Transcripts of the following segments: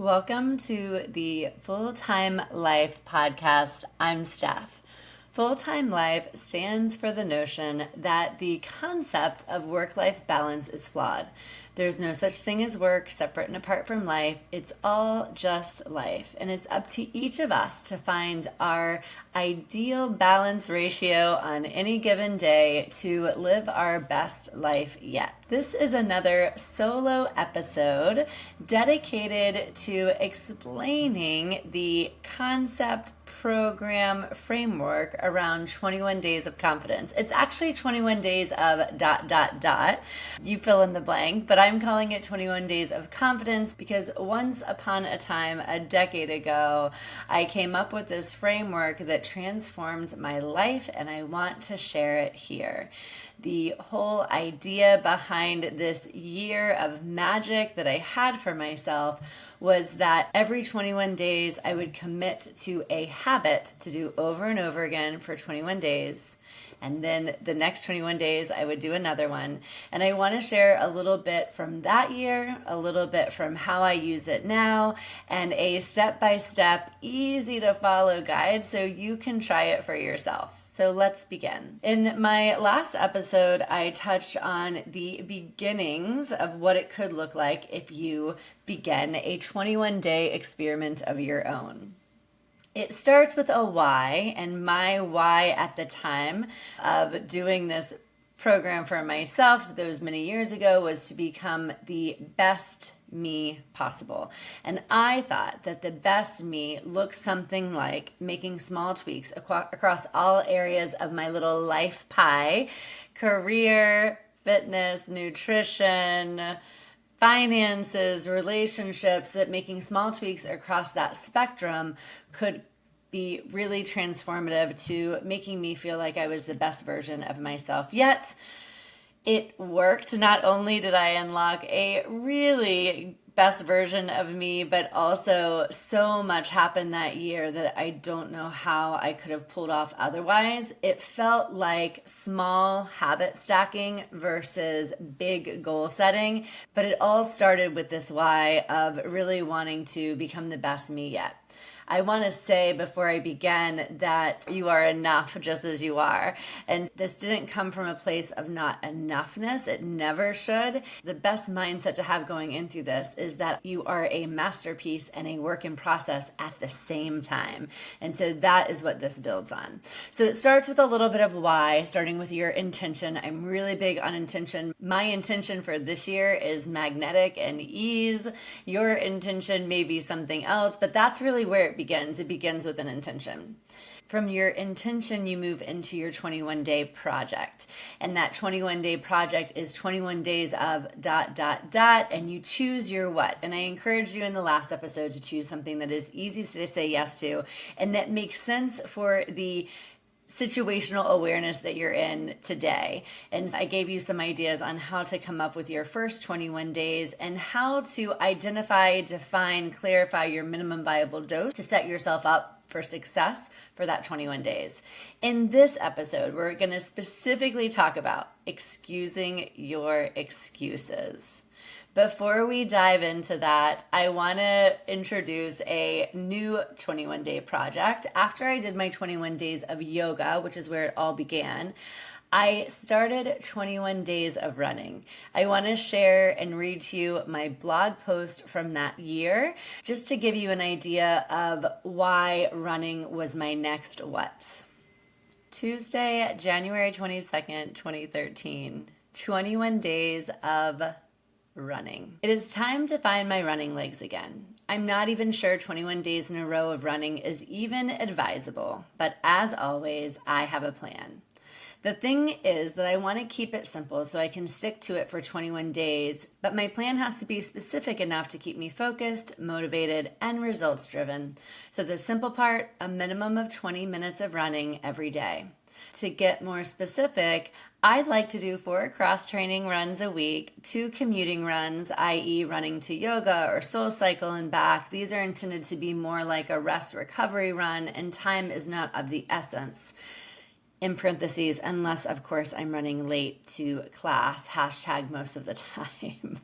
Welcome to the Full-Time Life podcast. I'm Steph. Full-time life stands for the notion that the concept of work-life balance is flawed. There's no such thing as work separate and apart from life. It's all just life. And it's up to each of us to find our ideal balance ratio on any given day to live our best life yet. This is another solo episode dedicated to explaining the concept, program, framework around 21 days of confidence. It's actually 21 days of ... You fill in the blank, but I'm calling it 21 days of confidence because once upon a time, a decade ago, I came up with this framework that transformed my life, and I want to share it here. The whole idea behind this year of magic that I had for myself was that every 21 days I would commit to a habit to do over and over again for 21 days. And then the next 21 days, I would do another one. And I want to share a little bit from that year, a little bit from how I use it now, and a step-by-step, easy-to-follow guide so you can try it for yourself. So let's begin. In my last episode, I touched on the beginnings of what it could look like if you begin a 21-day experiment of your own. It starts with a why, and my why at the time of doing this program for myself those many years ago was to become the best me possible. And I thought that the best me looks something like making small tweaks across all areas of my little life pie: career, fitness, nutrition, finances, relationships, that making small tweaks across that spectrum could be really transformative to making me feel like I was the best version of myself. Yet, it worked. Not only did I unlock a really best version of me, but also so much happened that year that I don't know how I could have pulled off otherwise. It felt like small habit stacking versus big goal setting, but it all started with this why of really wanting to become the best me yet. I want to say before I begin that you are enough just as you are. And this didn't come from a place of not enoughness. It never should. The best mindset to have going into this is that you are a masterpiece and a work in process at the same time. And so that is what this builds on. So it starts with a little bit of why, starting with your intention. I'm really big on intention. My intention for this year is magnetic and ease. Your intention may be something else, but that's really where it begins. It begins with an intention. From your intention, you move into your 21-day project. And that 21-day project is 21 days of ... and you choose your what. And I encouraged you in the last episode to choose something that is easy to say yes to and that makes sense for the situational awareness that you're in today. And I gave you some ideas on how to come up with your first 21 days and how to identify, define, clarify your minimum viable dose to set yourself up for success for that 21 days. In this episode, we're going to specifically talk about excusing your excuses. Before we dive into that, I want to introduce a new 21-day project. After I did my 21 days of yoga, which is where it all began, I started 21 days of running. I want to share and read to you my blog post from that year, just to give you an idea of why running was my next what. Tuesday, January 22nd, 2013, 21 days of running. It is time to find my running legs again. I'm not even sure 21 days in a row of running is even advisable, but as always, I have a plan. The thing is that I want to keep it simple so I can stick to it for 21 days, but my plan has to be specific enough to keep me focused, motivated, and results driven. So the simple part, a minimum of 20 minutes of running every day. To get more specific, I'd like to do 4 cross-training runs a week, 2 commuting runs, i.e. running to yoga or Soul Cycle and back. These are intended to be more like a rest recovery run, and time is not of the essence. In parentheses, unless, of course, I'm running late to class, hashtag most of the time.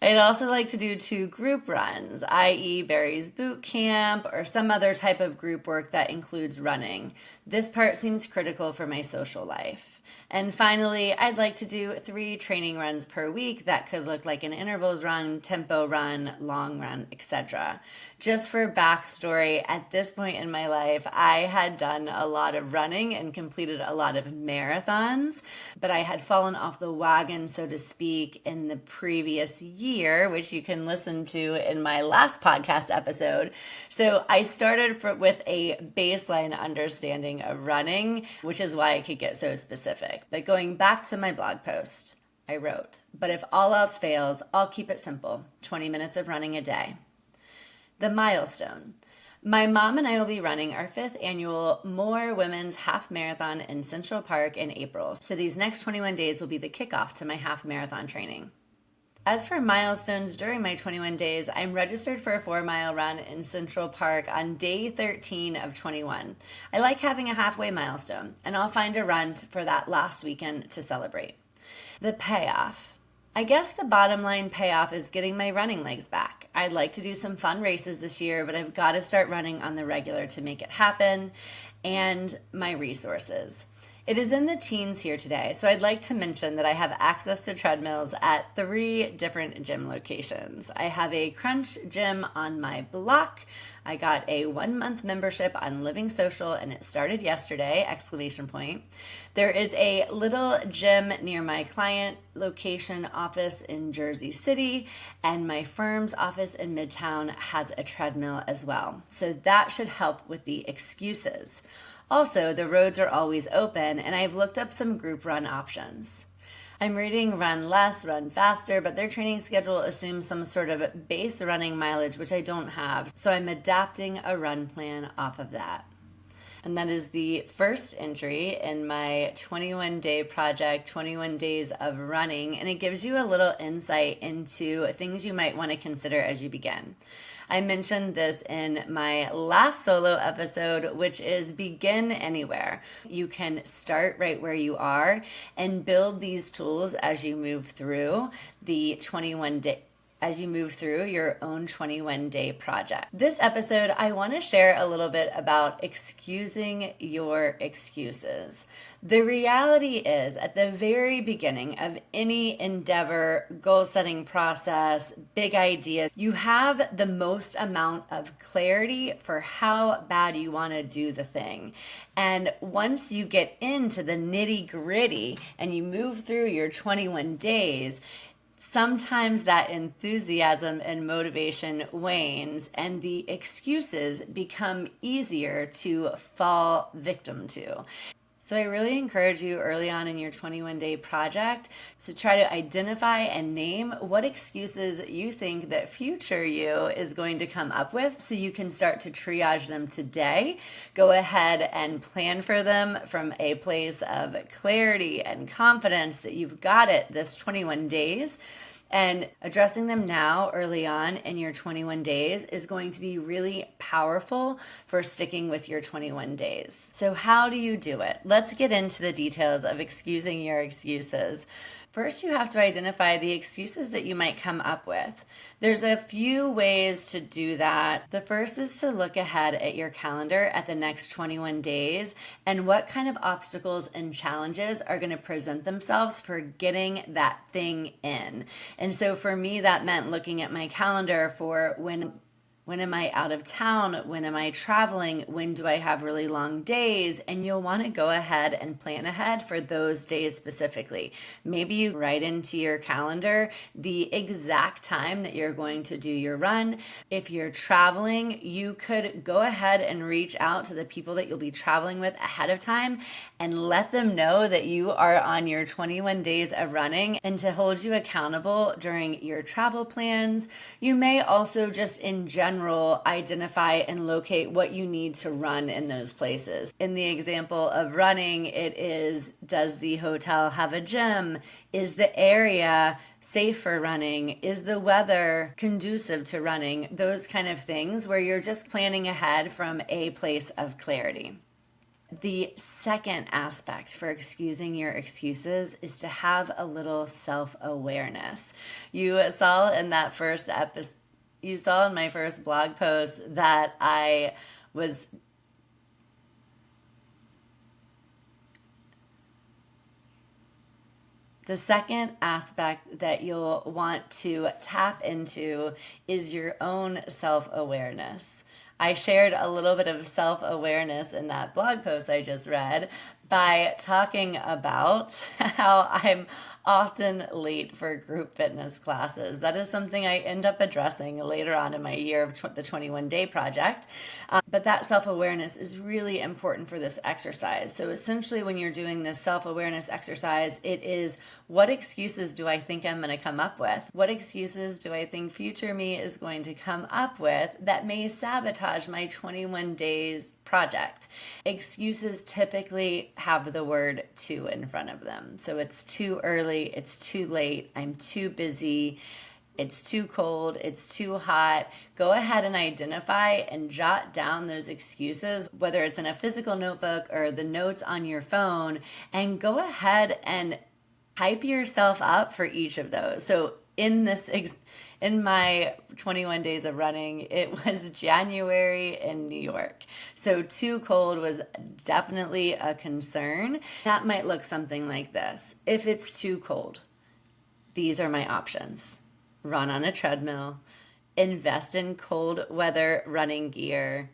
I'd also like to do 2 group runs, i.e. Barry's Boot Camp or some other type of group work that includes running. This part seems critical for my social life. And finally, I'd like to do 3 training runs per week that could look like an intervals run, tempo run, long run, etc. Just for backstory, at this point in my life, I had done a lot of running and completed a lot of marathons, but I had fallen off the wagon, so to speak, in the previous year, which you can listen to in my last podcast episode. So I started with a baseline understanding of running, which is why I could get so specific. But going back to my blog post, I wrote, but if all else fails, I'll keep it simple, 20 minutes of running a day. The milestone. My mom and I will be running our 5th annual More Women's Half Marathon in Central Park in April. So these next 21 days will be the kickoff to my half marathon training. As for milestones during my 21 days, I'm registered for a 4-mile run in Central Park on day 13 of 21. I like having a halfway milestone, and I'll find a run for that last weekend to celebrate. The payoff. I guess the bottom line payoff is getting my running legs back. I'd like to do some fun races this year, but I've got to start running on the regular to make it happen. And my resources. It is in the teens here today, so I'd like to mention that I have access to treadmills at 3 different gym locations. I have a Crunch gym on my block. I got a 1-month membership on Living Social, and it started yesterday, ! There is a little gym near my client location office in Jersey City, and my firm's office in Midtown has a treadmill as well. So that should help with the excuses. Also, the roads are always open, and I've looked up some group run options. I'm reading Run Less, Run Faster, but their training schedule assumes some sort of base running mileage, which I don't have, so I'm adapting a run plan off of that. And that is the first entry in my 21-day project, 21 days of running, and it gives you a little insight into things you might want to consider as you begin. I mentioned this in my last solo episode, which is begin anywhere. You can start right where you are and build these tools as you move through your own 21-day project. This episode, I want to share a little bit about excusing your excuses. The reality is, at the very beginning of any endeavor, goal-setting process, big idea, you have the most amount of clarity for how bad you want to do the thing. And once you get into the nitty-gritty and you move through your 21 days, sometimes that enthusiasm and motivation wanes and the excuses become easier to fall victim to. So I really encourage you early on in your 21-day project to try to identify and name what excuses you think that future you is going to come up with so you can start to triage them today. Go ahead and plan for them from a place of clarity and confidence that you've got it this 21 days. And addressing them now early on in your 21 days is going to be really powerful for sticking with your 21 days. So how do you do it? Let's get into the details of excusing your excuses. First, you have to identify the excuses that you might come up with. There's a few ways to do that. The first is to look ahead at your calendar at the next 21 days and what kind of obstacles and challenges are going to present themselves for getting that thing in. And so for me, that meant looking at my calendar for when am I out of town? When am I traveling? When do I have really long days? And you'll want to go ahead and plan ahead for those days specifically. Maybe you write into your calendar the exact time that you're going to do your run. If you're traveling, you could go ahead and reach out to the people that you'll be traveling with ahead of time and let them know that you are on your 21 days of running and to hold you accountable during your travel plans. You may also just in general identify and locate what you need to run in those places. In the example of running, it is, does the hotel have a gym? Is the area safe for running? Is the weather conducive to running? Those kind of things where you're just planning ahead from a place of clarity. The second aspect for excusing your excuses is to have a little self-awareness. You saw in that first episode, you saw in my first blog post that I was the second aspect that you'll want to tap into is your own self-awareness. I shared a little bit of self-awareness in that blog post I just read by talking about how I'm often late for group fitness classes. That is something I end up addressing later on in my year of the 21 Day Project. But that self-awareness is really important for this exercise. So essentially, when you're doing this self-awareness exercise, it is, what excuses do I think I'm going to come up with? What excuses do I think future me is going to come up with that may sabotage my 21 days project? Excuses typically have the word too in front of them. So it's too early, it's too late, I'm too busy, it's too cold, it's too hot. Go ahead and identify and jot down those excuses, whether it's in a physical notebook or the notes on your phone, and go ahead and hype yourself up for each of those. So in my 21 days of running, it was January in New York. So too cold was definitely a concern. That might look something like this. If it's too cold, these are my options. Run on a treadmill, invest in cold weather running gear,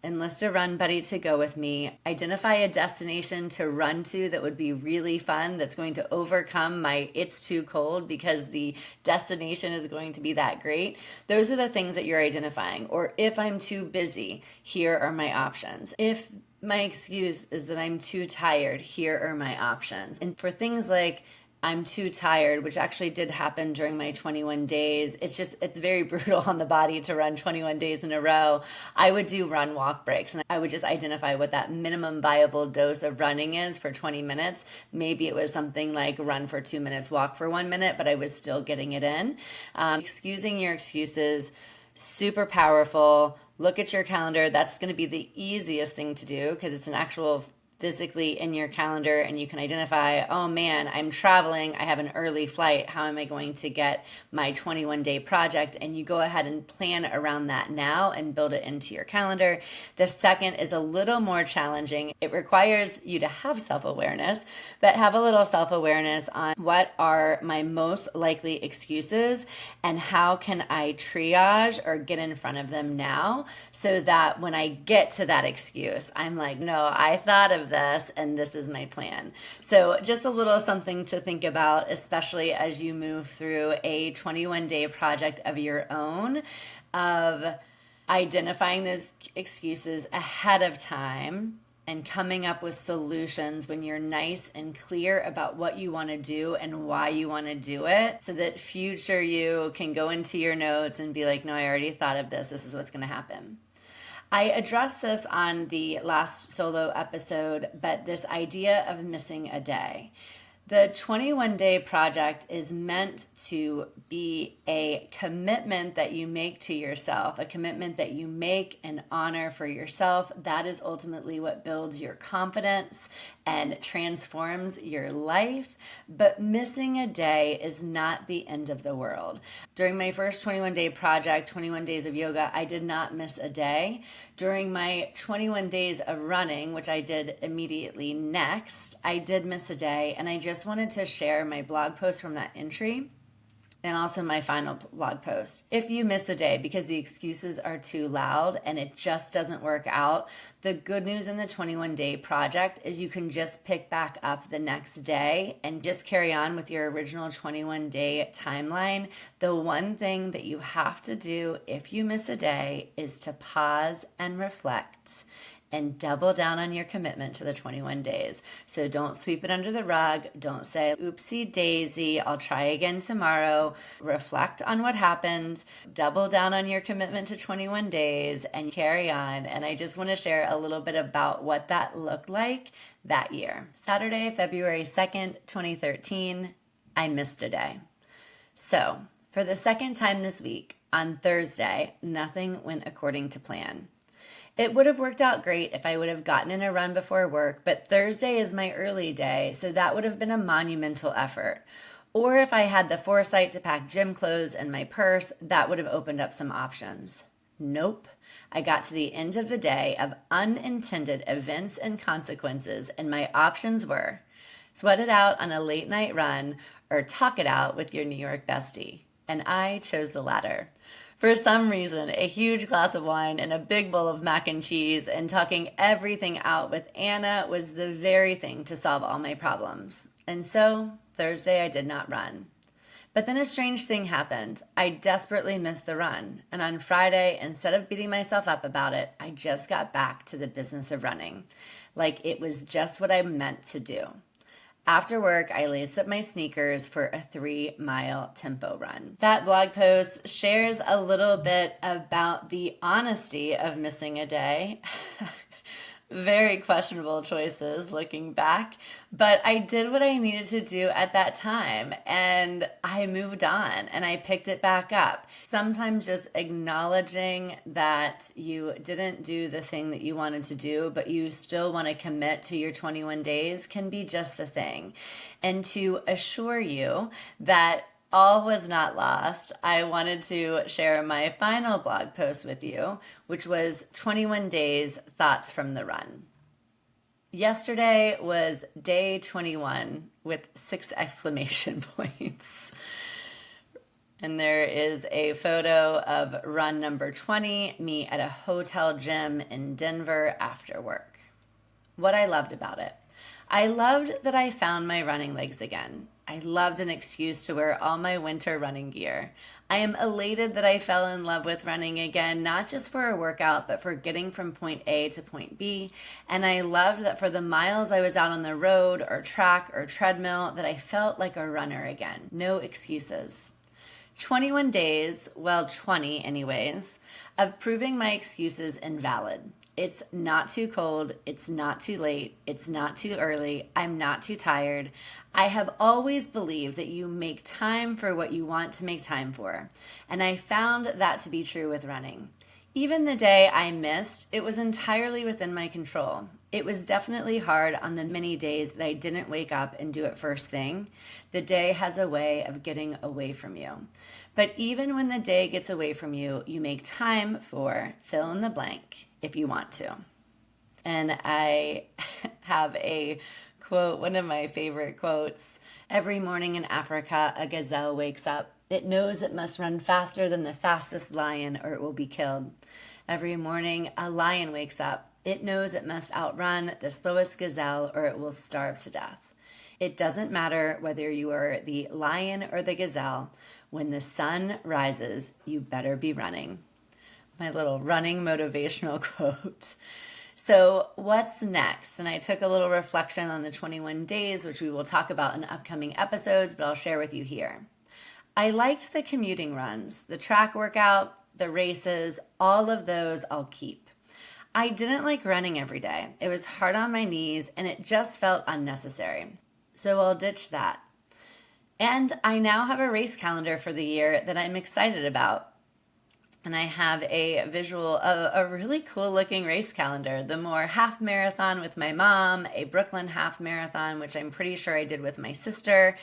enlist a run buddy to go with me, identify a destination to run to that would be really fun, that's going to overcome my it's too cold because the destination is going to be that great. Those are the things that you're identifying. Or if I'm too busy, here are my options. If my excuse is that I'm too tired, here are my options. And for things like I'm too tired, which actually did happen during my 21 days. It's very brutal on the body to run 21 days in a row. I would do run walk breaks, and I would just identify what that minimum viable dose of running is for 20 minutes. Maybe it was something like run for 2 minutes, walk for 1 minute, but I was still getting it in. Excusing your excuses, super powerful. Look at your calendar. That's going to be the easiest thing to do because it's an actual physically in your calendar, and you can identify, oh man, I'm traveling, I have an early flight, how am I going to get my 21 day project? And you go ahead and plan around that now and build it into your calendar. The second is a little more challenging. It requires you to have self-awareness, but have a little self-awareness on what are my most likely excuses and how can I triage or get in front of them now so that when I get to that excuse, I'm like, no, I thought of this and this is my plan. So just a little something to think about, especially as you move through a 21 day project of your own, of identifying those excuses ahead of time and coming up with solutions when you're nice and clear about what you want to do and why you want to do it, so that future you can go into your notes and be like, no, I already thought of this. This is what's going to happen. I addressed this on the last solo episode, but this idea of missing a day. The 21 Day Project is meant to be a commitment that you make to yourself, a commitment that you make and honor for yourself. That is ultimately what builds your confidence and transforms your life. But missing a day is not the end of the world. During my first 21 Day Project, 21 Days of Yoga, I did not miss a day. During my 21 days of running, which I did immediately next, I did miss a day, and I just wanted to share my blog post from that entry and also my final blog post. If you miss a day because the excuses are too loud and it just doesn't work out, the good news in the 21 Day Project is you can just pick back up the next day and just carry on with your original 21 day timeline. The one thing that you have to do if you miss a day is to pause and reflect and double down on your commitment to the 21 days. So don't sweep it under the rug. Don't say, oopsie daisy, I'll try again tomorrow. Reflect on what happened, double down on your commitment to 21 days, and carry on. And I just want to share a little bit about what that looked like that year. Saturday, February 2nd, 2013, I missed a day. So for the second time this week, on Thursday, nothing went according to plan. It would have worked out great if I would have gotten in a run before work, but Thursday is my early day, so that would have been a monumental effort. Or if I had the foresight to pack gym clothes in my purse, that would have opened up some options. Nope. I got to the end of the day of unintended events and consequences, and my options were sweat it out on a late night run or talk it out with your New York bestie. And I chose the latter. For some reason, a huge glass of wine and a big bowl of mac and cheese and talking everything out with Anna was the very thing to solve all my problems. And so, Thursday I did not run. But then a strange thing happened. I desperately missed the run. And on Friday, instead of beating myself up about it, I just got back to the business of running. Like it was just what I meant to do. After work, I laced up my sneakers for a 3-mile tempo run. That blog post shares a little bit about the honesty of missing a day. Very questionable choices looking back, but I did what I needed to do at that time and I moved on and I picked it back up. Sometimes just acknowledging that you didn't do the thing that you wanted to do, but you still want to commit to your 21 days can be just the thing. And to assure you that all was not lost, I wanted to share my final blog post with you, which was 21 Days Thoughts from the Run. Yesterday was day 21 with 6 exclamation points. And there is a photo of run number 20, me at a hotel gym in Denver after work. What I loved about it. I loved that I found my running legs again. I loved an excuse to wear all my winter running gear. I am elated that I fell in love with running again, not just for a workout, but for getting from point A to point B. And I loved that for the miles I was out on the road or track or treadmill, that I felt like a runner again. No excuses. 21 days, well, 20 anyways, of proving my excuses invalid. It's not too cold, it's not too late, it's not too early, I'm not too tired. I have always believed that you make time for what you want to make time for, and I found that to be true with running. Even the day I missed, it was entirely within my control. It was definitely hard on the many days that I didn't wake up and do it first thing. The day has a way of getting away from you. But even when the day gets away from you, you make time for fill in the blank if you want to. And I have a quote, one of my favorite quotes. Every morning in Africa, a gazelle wakes up. It knows it must run faster than the fastest lion or it will be killed. Every morning, a lion wakes up. It knows it must outrun the slowest gazelle or it will starve to death. It doesn't matter whether you are the lion or the gazelle. When the sun rises, you better be running. My little running motivational quote. So what's next? And I took a little reflection on the 21 days, which we will talk about in upcoming episodes, but I'll share with you here. I liked the commuting runs, the track workout, the races, all of those I'll keep. I didn't like running every day. It was hard on my knees and it just felt unnecessary. So I'll ditch that. And I now have a race calendar for the year that I'm excited about. And I have a visual of a really cool looking race calendar. The Moore half marathon with my mom, a Brooklyn half marathon, which I'm pretty sure I did with my sister,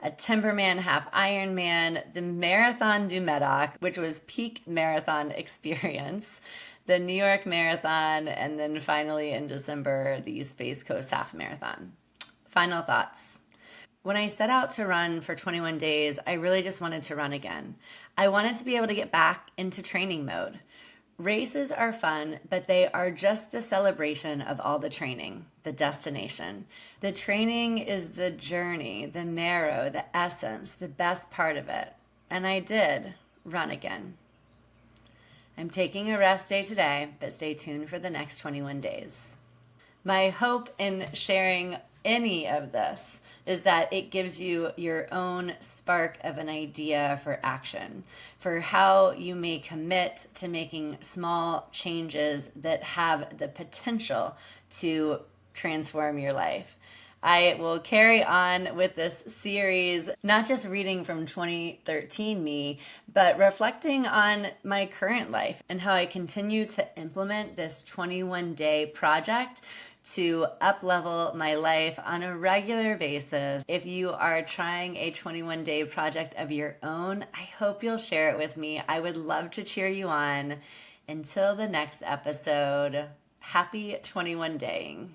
a Timberman half Ironman, the Marathon du Medoc, which was peak marathon experience, the New York Marathon, and then finally in December, the Space Coast half marathon. Final thoughts. When I set out to run for 21 days, I really just wanted to run again. I wanted to be able to get back into training mode. Races are fun, but they are just the celebration of all the training, the destination. The training is the journey, the marrow, the essence, the best part of it. And I did run again. I'm taking a rest day today, but stay tuned for the next 21 days. My hope in sharing any of this is that it gives you your own spark of an idea for action, for how you may commit to making small changes that have the potential to transform your life. I will carry on with this series, not just reading from 2013 me, but reflecting on my current life and how I continue to implement this 21-day project to up-level my life on a regular basis. If you are trying a 21-day project of your own, I hope you'll share it with me. I would love to cheer you on. Until the next episode, happy 21 daying.